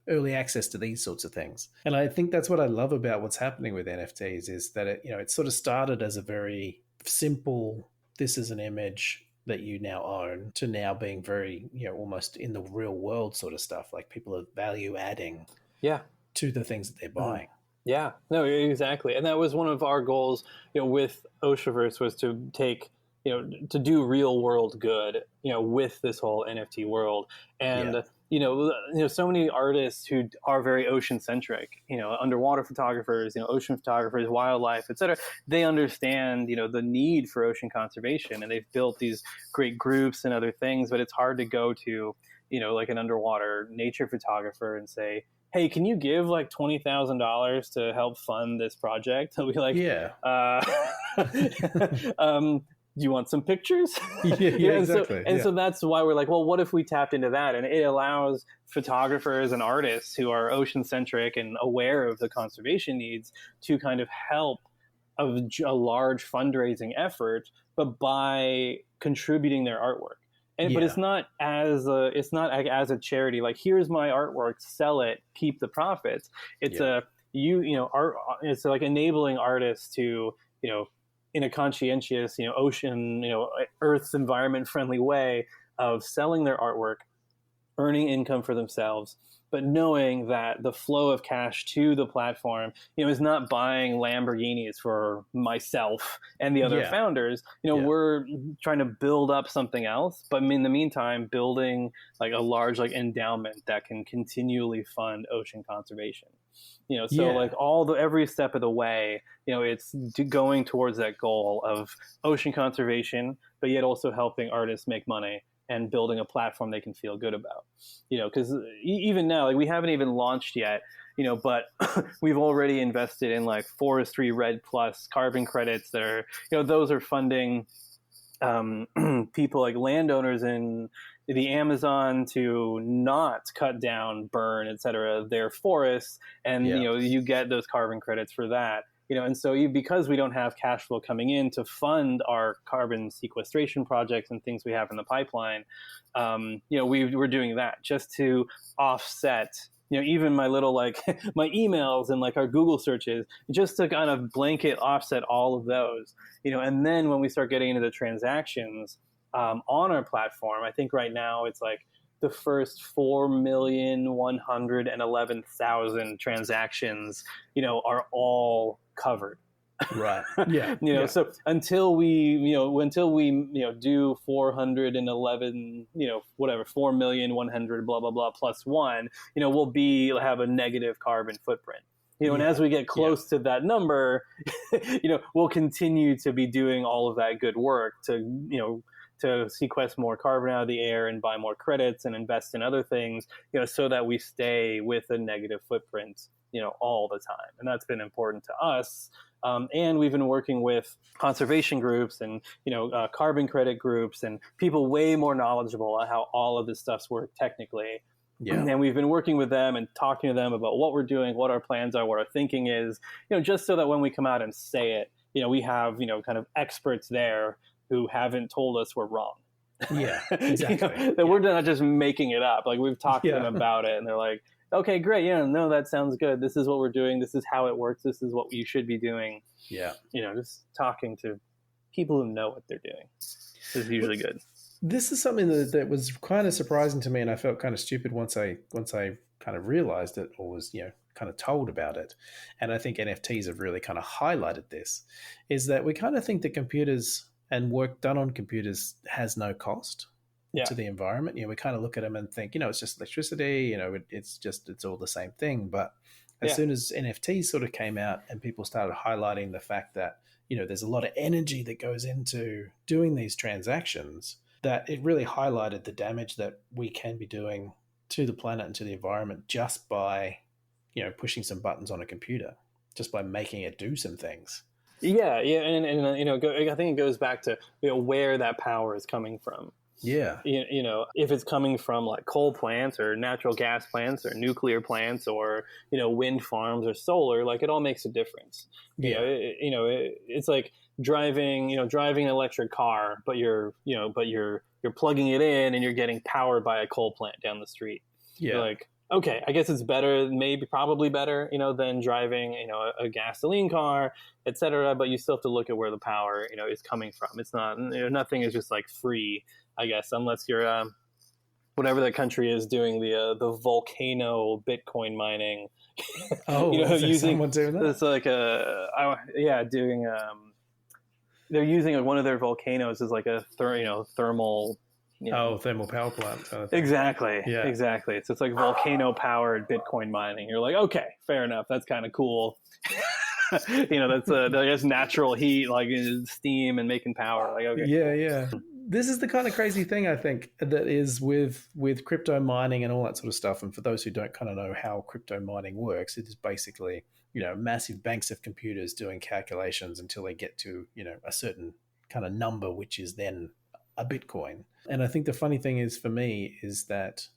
early access to these sorts of things. And I think that's what I love about what's happening with NFTs is that it sort of started as a very simple, this is an image that you now own, to now being very, almost in the real world sort of stuff. Like people are value adding Yeah. to the things that they're buying. Yeah, no, exactly. And that was one of our goals, with Oceavers, was to take, to do real world good, with this whole NFT world. And, so many artists who are very ocean centric, underwater photographers, ocean photographers, wildlife, et cetera, they understand, the need for ocean conservation, and they've built these great groups and other things, but it's hard to go to, like an underwater nature photographer and say, hey, can you give like $20,000 to help fund this project? They'll be like, do you want some pictures? Exactly. So that's why we're like, well, what if we tapped into that? And it allows photographers and artists who are ocean centric and aware of the conservation needs to kind of help a large fundraising effort, but by contributing their artwork. But it's not as a charity. Like, here's my artwork, sell it, keep the profits. It's art. It's like enabling artists to, in a conscientious, ocean, Earth's environment friendly way of selling their artwork, earning income for themselves, but knowing that the flow of cash to the platform, is not buying Lamborghinis for myself and the other founders. We're trying to build up something else, but in the meantime, building like a large endowment that can continually fund ocean conservation. Like every step of the way, it's going towards that goal of ocean conservation, but yet also helping artists make money and building a platform they can feel good about, because even now, like, we haven't even launched yet, but we've already invested in like Forestry Red Plus carbon credits that are, those are funding people like landowners in the Amazon to not cut down, burn, et cetera, their forests. And, you get those carbon credits for that. And so because we don't have cash flow coming in to fund our carbon sequestration projects and things we have in the pipeline, we're doing that just to offset, even my little, like, my emails and like our Google searches, just to kind of blanket offset all of those, and then when we start getting into the transactions on our platform, I think right now it's like the first 4,111,000 transactions, are all covered. Right. So until we do 411, 4,100,000, blah, blah, blah, plus one, we'll have a negative carbon footprint. And as we get close to that number, we'll continue to be doing all of that good work to sequester more carbon out of the air and buy more credits and invest in other things, so that we stay with a negative footprint, all the time. And that's been important to us. And we've been working with conservation groups and, carbon credit groups and people way more knowledgeable on how all of this stuff's work technically. And we've been working with them and talking to them about what we're doing, what our plans are, what our thinking is, just so that when we come out and say it, we have, kind of experts there who haven't told us we're wrong. Yeah, exactly. That we're not just making it up. Like, we've talked to them about it and they're like, okay, great. No, that sounds good. This is what we're doing. This is how it works. This is what you should be doing. Yeah. Just talking to people who know what they're doing is usually good. This is something that was kind of surprising to me, and I felt kind of stupid once I kind of realized it, or was, kind of told about it. And I think NFTs have really kind of highlighted this, is that we kind of think that computers and work done on computers has no cost to the environment. We kind of look at them and think, it's just electricity, it's all the same thing. But as soon as NFTs sort of came out and people started highlighting the fact that, there's a lot of energy that goes into doing these transactions, that it really highlighted the damage that we can be doing to the planet and to the environment just by, pushing some buttons on a computer, just by making it do some things. Yeah. And I think it goes back to, where that power is coming from. Yeah. If it's coming from like coal plants or natural gas plants or nuclear plants or, wind farms or solar, like, it all makes a difference. Yeah. It's like driving an electric car, but you're plugging it in and you're getting powered by a coal plant down the street. Yeah. You're like, okay, I guess it's better, probably better, than driving, a gasoline car, et cetera. But you still have to look at where the power, is coming from. It's not, nothing is just like free, I guess, unless you're, whatever that country is doing the volcano Bitcoin mining. Oh, is there someone doing that? It's like doing they're using one of their volcanoes as like a thermal. Thermal power plant kind of thing. Exactly. Yeah. Exactly. So it's like volcano powered Bitcoin mining. You're like, okay, fair enough. That's kind of cool. That's natural heat, like steam and making power. Like, okay. Yeah. This is the kind of crazy thing I think that is with crypto mining and all that sort of stuff. And for those who don't kind of know how crypto mining works, it is basically, massive banks of computers doing calculations until they get to, a certain kind of number, which is then a Bitcoin. And I think the funny thing is for me is that,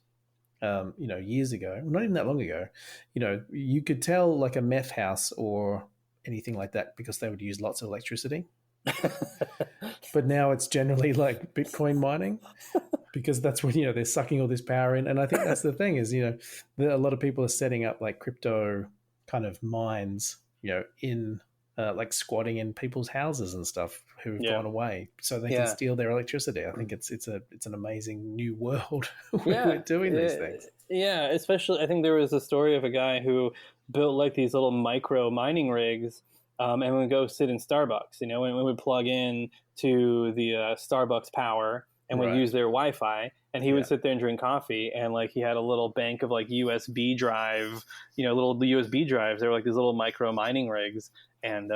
years ago, not even that long ago, you could tell like a meth house or anything like that because they would use lots of electricity. But now it's generally like Bitcoin mining because that's when, they're sucking all this power in. And I think that's the thing is, a lot of people are setting up like crypto kind of mines, in like squatting in people's houses and stuff who've gone away so they can steal their electricity. I think it's an amazing new world where we're doing these things. Yeah, especially I think there was a story of a guy who built like these little micro mining rigs and would go sit in Starbucks, and we would plug in to the Starbucks power and would use their Wi-Fi, and he would sit there and drink coffee, and like he had a little bank of like USB drive, little USB drives. They were like these little micro mining rigs, and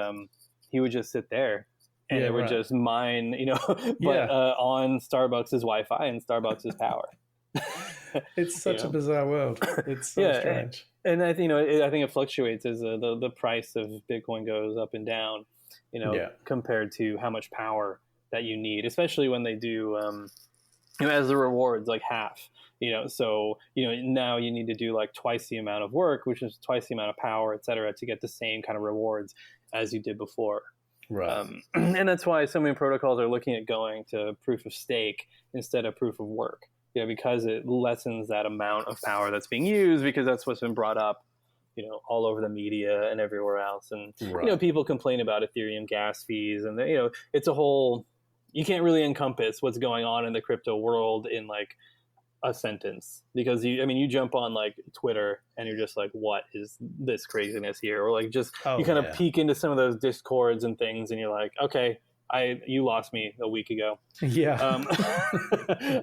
he would just sit there and it would just mine, on Starbucks' Wi-Fi and Starbucks' power. It's such a bizarre world. It's so strange. And I think it fluctuates as the price of Bitcoin goes up and down, compared to how much power that you need, especially when they do, as the rewards like half, so now you need to do like twice the amount of work, which is twice the amount of power, et cetera, to get the same kind of rewards as you did before. Right. And that's why so many protocols are looking at going to proof of stake instead of proof of work. Because it lessens that amount of power that's being used, because that's what's been brought up, all over the media and everywhere else. And, people complain about Ethereum gas fees, and, it's a whole, you can't really encompass what's going on in the crypto world in like a sentence, because you jump on like Twitter and you're just like, what is this craziness here? Or like just, you kind of peek into some of those discords and things and you're like, okay, you lost me a week ago. Yeah.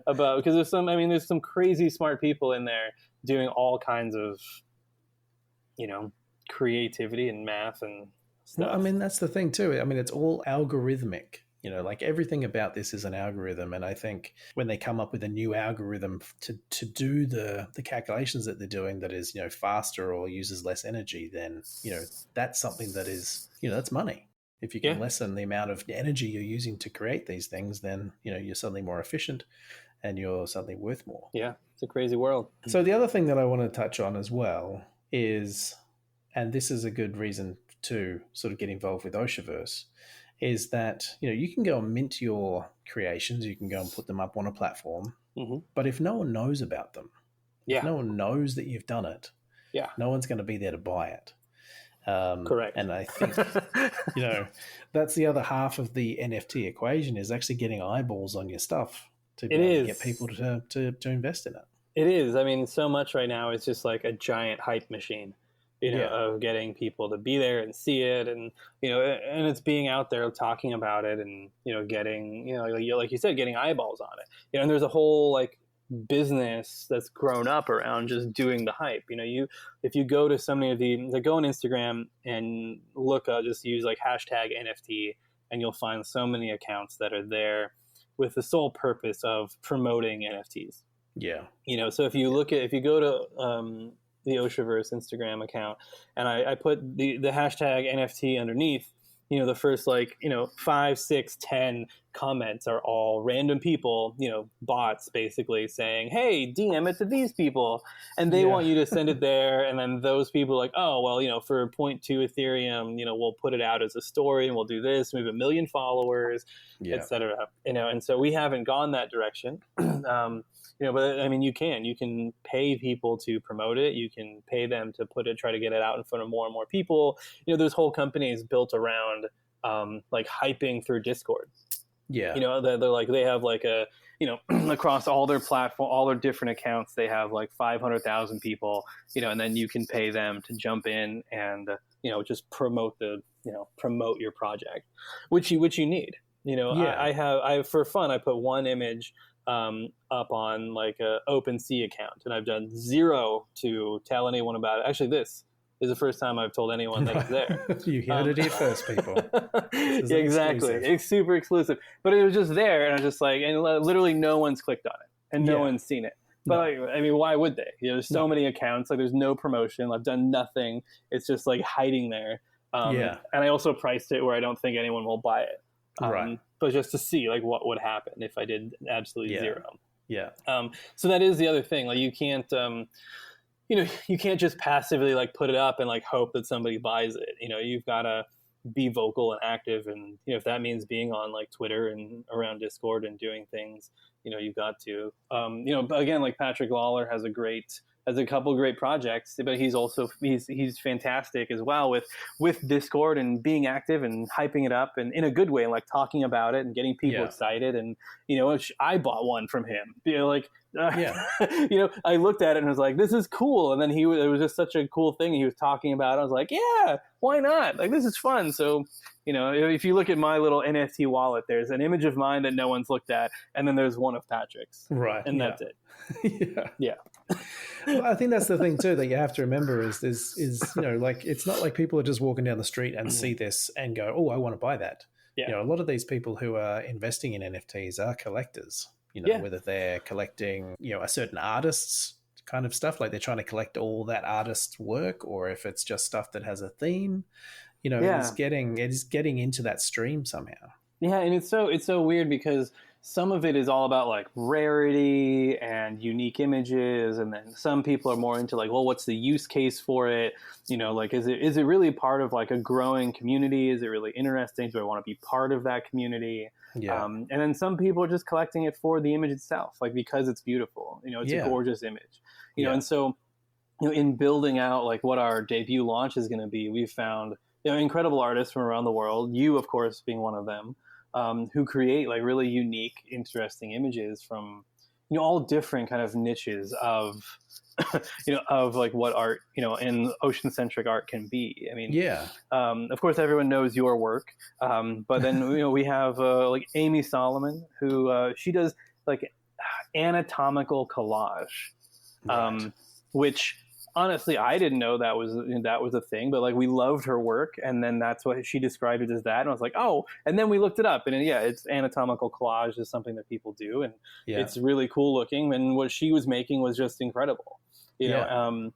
Because there's some crazy smart people in there doing all kinds of, creativity and math and stuff. Well, that's the thing too. It's all algorithmic. Like everything about this is an algorithm. And I think when they come up with a new algorithm to do the calculations that they're doing that is, faster or uses less energy, then, that's something that is, that's money. If you can lessen the amount of energy you're using to create these things, then, you're suddenly more efficient and you're suddenly worth more. Yeah, it's a crazy world. So the other thing that I want to touch on as well is, and this is a good reason to sort of get involved with Oceavers, is that, you can go and mint your creations, you can go and put them up on a platform, but if no one knows about them, if no one knows that you've done it, no one's going to be there to buy it. Correct. And I think, that's the other half of the NFT equation is actually getting eyeballs on your stuff to be able to get people to invest in it. It is. So much right now is just like a giant hype machine, of getting people to be there and see it. And, and it's being out there talking about it and, getting, like you said, getting eyeballs on it. And there's a whole like business that's grown up around just doing the hype. If you go to so many of go on Instagram and look, just use like hashtag NFT, and you'll find so many accounts that are there with the sole purpose of promoting NFTs. Yeah. So if you go to the Oceaverse Instagram account, and I put the hashtag NFT underneath, the first 5, 6, 10 comments are all random people, bots basically saying, hey, DM it to these people. And they want you to send it there. And then those people are like, oh, well, for 0.2 Ethereum, we'll put it out as a story and we'll do this. We have 1 million followers, et cetera. And so we haven't gone that direction. But you can pay people to promote it. You can pay them to try to get it out in front of more and more people. There's whole companies built around hyping through Discord. Yeah. You know, they're like, they have like a, you know, across all their platform, all their different accounts, they have like 500,000 people, you know, and then you can pay them to jump in and, you know, just promote your project, which you need. You know, Yeah. I for fun, I put one image up on like a OpenSea account, and I've done zero to tell anyone about it. Actually, this is the first time I've told anyone that it's there. You heard it here first, people. Exactly. Exclusive. It's super exclusive. But it was just there, and I was just like, and literally no one's clicked on it, and no one's seen it. But No. like, I mean, why would they? You know, there's so many accounts. Like, there's no promotion. I've done nothing. It's just like hiding there. And I also priced it where I don't think anyone will buy it. Right. But just to see like what would happen if I did absolutely zero. Yeah. So that is the other thing. Like, you can't, you know, you can't just passively like put it up and like hope that somebody buys it. You know, you've got to be vocal and active, and you know, if that means being on like Twitter and around Discord and doing things, you know, you've got to. You know, but again, like Patrick Lawler has a couple great projects, but he's fantastic as well with Discord and being active and hyping it up and in a good way, and like talking about it and getting people excited. And you know, I bought one from him. You know, like. You know, I looked at it and was like, this is cool. And then it was just such a cool thing he was talking about. I was like, yeah, why not? Like, this is fun. So, you know, if you look at my little NFT wallet, there's an image of mine that no one's looked at, and then there's one of Patrick's. Right. And that's it. Yeah. Well, I think that's the thing too that you have to remember is you know, like, it's not like people are just walking down the street and see this and go, oh, I want to buy that. You know, a lot of these people who are investing in NFTs are collectors. You know, whether they're collecting, you know, a certain artist's kind of stuff, like they're trying to collect all that artist's work, or if it's just stuff that has a theme, you know, it's getting into that stream somehow. Yeah, and it's so weird because some of it is all about like rarity and unique images, and then some people are more into like, well, what's the use case for it? You know, like, is it really part of like a growing community? Is it really interesting? Do I want to be part of that community? Yeah. And then some people are just collecting it for the image itself, like because it's beautiful. You know, it's a gorgeous image. You know, and so, you know, in building out like what our debut launch is going to be, we've found, you know, incredible artists from around the world. You, of course, being one of them. Who create like really unique, interesting images from, you know, all different kind of niches of, you know, of like what art, you know, and ocean-centric art can be. I mean, of course, everyone knows your work, but then, you know, we have like Amy Solomon, who she does like anatomical collage, which honestly, I didn't know that was a thing, but like we loved her work, and then that's what she described it as that, and I was like, oh, and then we looked it up, and it's anatomical collage is something that people do, and it's really cool looking, and what she was making was just incredible. You know,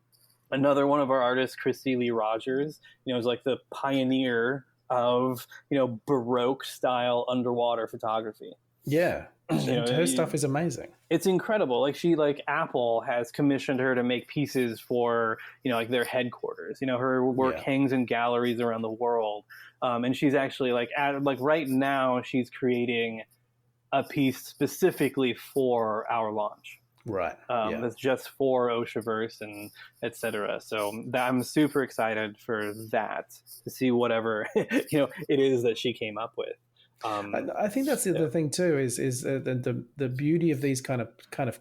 another one of our artists, Christy Lee Rogers, you know, is like the pioneer of, you know, Baroque style underwater photography. Yeah. You know, her stuff is amazing. It's incredible. Like Apple has commissioned her to make pieces for, you know, like their headquarters. You know, her work hangs in galleries around the world. And she's actually like right now she's creating a piece specifically for our launch. Right. That's just for Oceavers and et cetera. So I'm super excited for that, to see whatever, you know, it is that she came up with. I think that's the other thing too, is the beauty of these kind of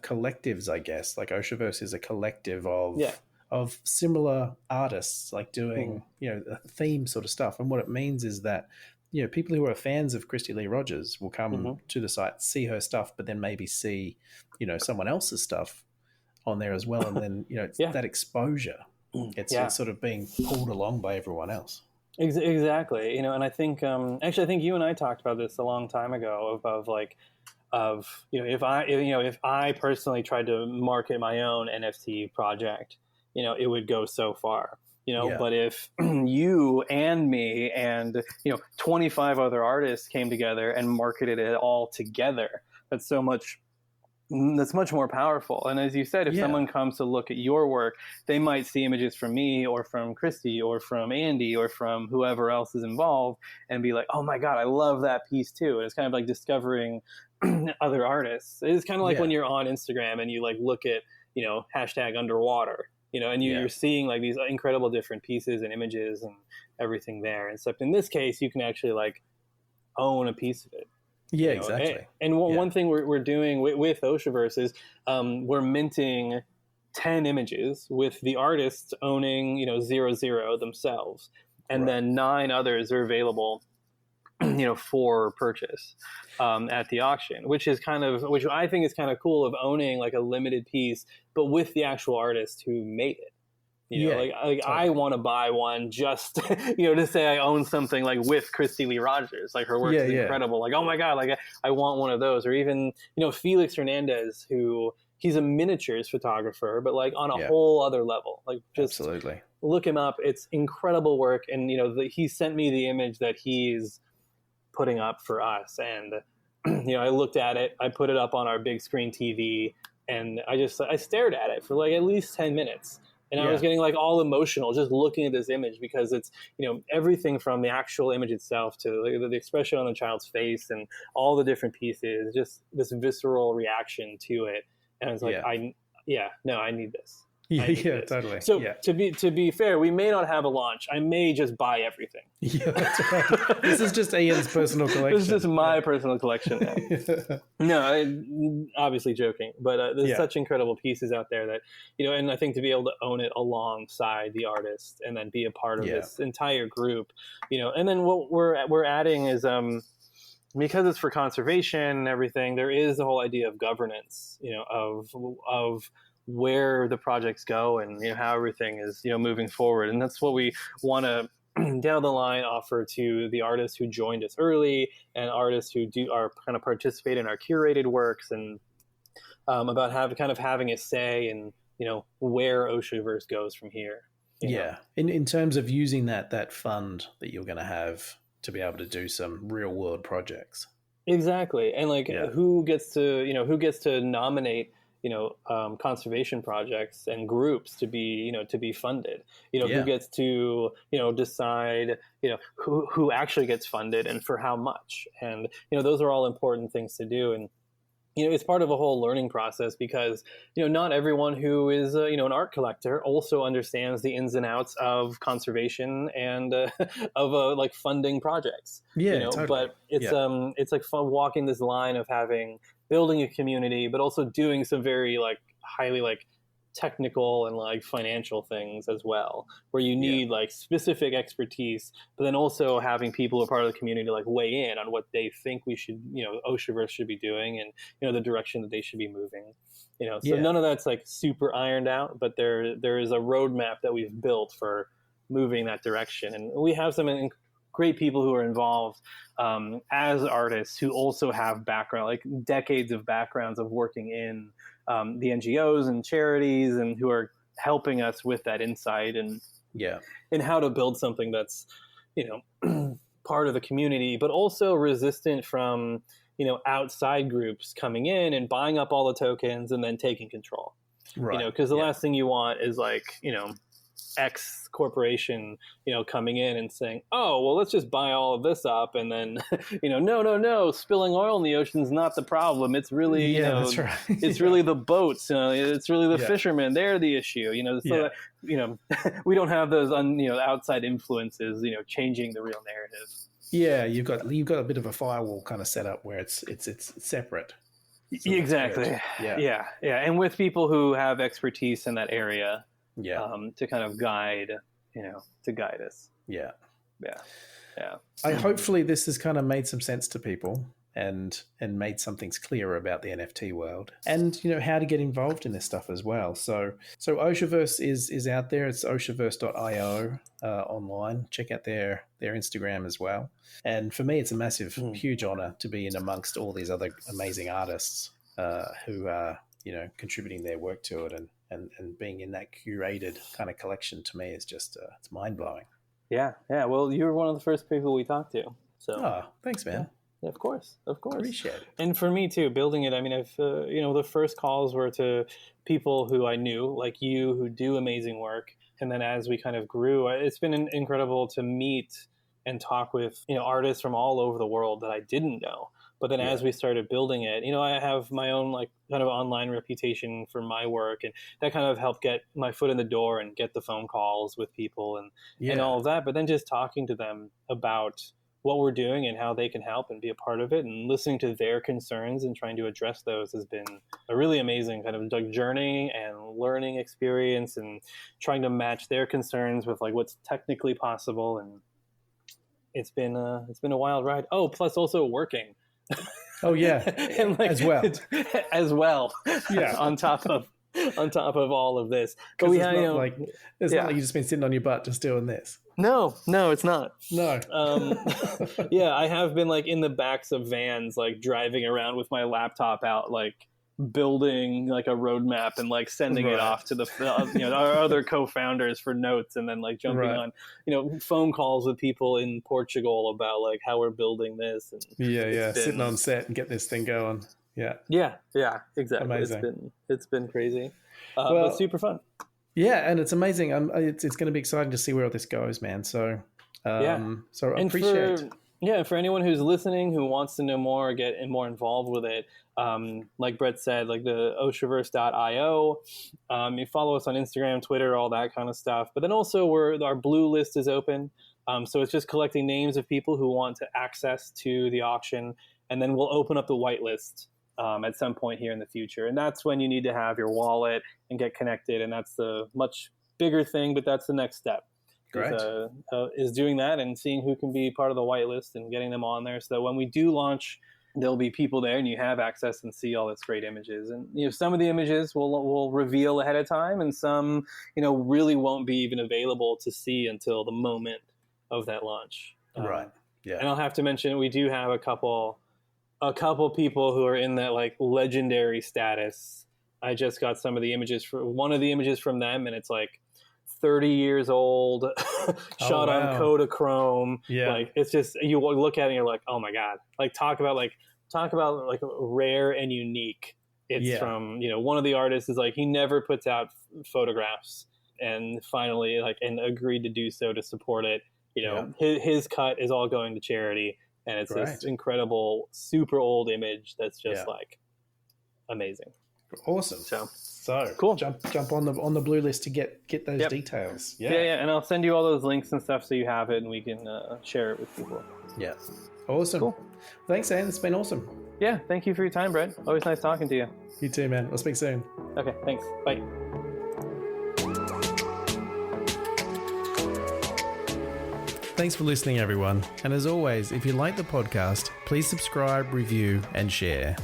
collectives, I guess. Like Oceaverse is a collective of similar artists, like doing you know, a theme sort of stuff. And what it means is that, you know, people who are fans of Christy Lee Rogers will come to the site, see her stuff, but then maybe see, you know, someone else's stuff on there as well, and then, you know, it's that exposure. It's sort of being pulled along by everyone else. Exactly. You know, and I think, actually, I think you and I talked about this a long time ago of, you know, if I personally tried to market my own NFT project, you know, it would go so far, you know, but if you and me and, you know, 25 other artists came together and marketed it all together, that's much more powerful. And as you said, if someone comes to look at your work, they might see images from me or from Christy or from Andy or from whoever else is involved and be like, oh my God, I love that piece too. And it's kind of like discovering other artists. It's kind of like when you're on Instagram and you like look at, you know, #underwater, you know, and you're seeing like these incredible different pieces and images and everything there. Except in this case, you can actually like own a piece of it. Yeah, you know? exactly. And one thing we're doing with Oceaverse is we're minting 10 images with the artists owning, 0 themselves. And then 9 others are available, for purchase at the auction, which I think is kind of cool, of owning like a limited piece, but with the actual artist who made it. Totally. I want to buy one just, to say I own something like with Christy Lee Rogers. Like her work is incredible. Like, oh my God, like I want one of those. Or even, Felix Hernandez, who he's a miniatures photographer, but like on a whole other level. Like just absolutely look him up. It's incredible work. And, he sent me the image that he's putting up for us. And, I looked at it, I put it up on our big screen TV, and I stared at it for like at least 10 minutes. And I was getting like all emotional just looking at this image, because it's, everything from the actual image itself to the expression on the child's face and all the different pieces, just this visceral reaction to it. And it's like, I need this. Totally. So to be fair, we may not have a launch. I may just buy everything. Yeah, that's right. This is just Ian's personal collection. This is just my personal collection now. No, obviously joking, but there's such incredible pieces out there that, and I think to be able to own it alongside the artist and then be a part of this entire group, and then what we're adding is, because it's for conservation and everything, there is the whole idea of governance, of where the projects go and how everything is moving forward. And that's what we want to down the line offer to the artists who joined us early and artists who are kind of participate in our curated works, and about having a say in where Oceaverse goes from here. In terms of using that fund that you're going to have to be able to do some real world projects. Exactly. And who gets to nominate conservation projects and groups to be funded, who gets to, decide, who actually gets funded and for how much. And, those are all important things to do. And, it's part of a whole learning process, because, not everyone who is, an art collector also understands the ins and outs of conservation and of like funding projects. Totally. But it's like fun walking this line of building a community, but also doing some very like highly like technical and like financial things as well, where you need like specific expertise, but then also having people who are part of the community like weigh in on what they think we should, Oceaverse should be doing, and the direction that they should be moving. So none of that's like super ironed out, but there is a roadmap that we've built for moving that direction, and we have some great people who are involved as artists who also have background, like decades of backgrounds of working in the NGOs and charities, and who are helping us with that insight and how to build something that's, part of the community, but also resistant from, outside groups coming in and buying up all the tokens and then taking control. Right. Because the last thing you want is like, X corporation, coming in and saying, oh, well, let's just buy all of this up. And then, no, spilling oil in the ocean is not the problem. It's really, that's right. It's really the boats, it's really the fishermen. They're the issue, so that, we don't have those, outside influences, changing the real narrative. Yeah. You've got a bit of a firewall kind of set up where it's separate. So exactly. Yeah. And with people who have expertise in that area, to kind of guide us. Yeah. Hopefully this has kind of made some sense to people and made some things clearer about the NFT world, and how to get involved in this stuff as well. So Oceaverse is out there. It's oceavers.io online. Check out their Instagram as well. And for me, it's a massive, huge honor to be in amongst all these other amazing artists who are contributing their work to it, and being in that curated kind of collection to me is just it's mind-blowing. Yeah. Well, you were one of the first people we talked to. So thanks, man. Yeah, of course. Appreciate it. And for me too, building it, I mean, I've the first calls were to people who I knew, like you, who do amazing work. And then as we kind of grew, it's been incredible to meet and talk with artists from all over the world that I didn't know. But then as we started building it, I have my own like kind of online reputation for my work, and that kind of helped get my foot in the door and get the phone calls with people and all of that. But then just talking to them about what we're doing and how they can help and be a part of it, and listening to their concerns and trying to address those has been a really amazing kind of like journey and learning experience, and trying to match their concerns with like what's technically possible. And it's been a wild ride. Oh, plus also working. Oh yeah, and like, as well. Yeah, on top of all of this. But we have, not like it's not like you've just been sitting on your butt just doing this. No, it's not. No. Yeah, I have been like in the backs of vans, like driving around with my laptop out, like building like a roadmap and like sending it off to the our other co-founders for notes, and then like jumping on phone calls with people in Portugal about like how we're building this. And sitting on set and get this thing going. Yeah, exactly. Amazing. It's been crazy, but super fun. Yeah, and it's amazing. It's going to be exciting to see where all this goes, man. So, so I appreciate. For anyone who's listening who wants to know more or get more involved with it, like Brett said, like the Oceavers.io. You follow us on Instagram, Twitter, all that kind of stuff. But then also our blue list is open. So it's just collecting names of people who want to access to the auction, and then we'll open up the whitelist at some point here in the future. And that's when you need to have your wallet and get connected. And that's the much bigger thing, but that's the next step. Great. Is doing that and seeing who can be part of the whitelist and getting them on there, so that when we do launch, there'll be people there and you have access and see all its great images. And some of the images we'll reveal ahead of time, and some really won't be even available to see until the moment of that launch. Right. Yeah. And I'll have to mention, we do have a couple people who are in that like legendary status. I just got some of the images one of the images from them, and it's like 30 years old, shot on Kodachrome. Yeah. Like, it's just, you look at it and you're like, oh my God. Like, talk about rare and unique. It's from, one of the artists is like, he never puts out photographs, and finally and agreed to do so to support it. His cut is all going to charity, and it's this incredible, super old image that's just like amazing. Awesome. So cool. Jump on the blue list to get those details. Yeah, and I'll send you all those links and stuff so you have it, and we can share it with people. Yeah. Awesome. Cool. Thanks, Anne. It's been awesome. Yeah, thank you for your time, Brett. Always nice talking to you. You too, man. We'll speak soon. Okay, thanks. Bye. Thanks for listening, everyone. And as always, if you like the podcast, please subscribe, review, and share.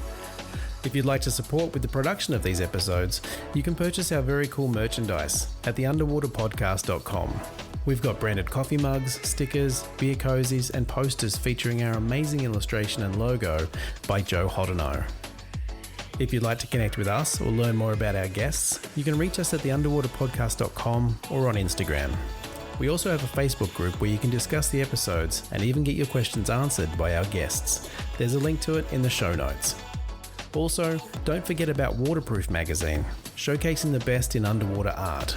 If you'd like to support with the production of these episodes, you can purchase our very cool merchandise at theunderwaterpodcast.com. We've got branded coffee mugs, stickers, beer cozies, and posters featuring our amazing illustration and logo by Joe Hodino. If you'd like to connect with us or learn more about our guests, you can reach us at theunderwaterpodcast.com or on Instagram. We also have a Facebook group where you can discuss the episodes and even get your questions answered by our guests. There's a link to it in the show notes. Also, don't forget about Waterproof magazine, showcasing the best in underwater art.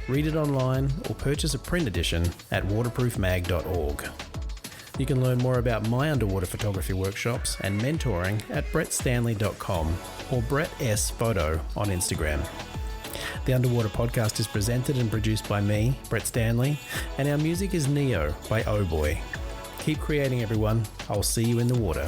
Read it online or purchase a print edition at waterproofmag.org. You can learn more about my underwater photography workshops and mentoring at brettstanley.com or Brett S Photo on Instagram. The Underwater Podcast is presented and produced by me, Brett Stanley, and our music is Neo by Oh Boy. Keep creating, everyone. I'll see you in the water.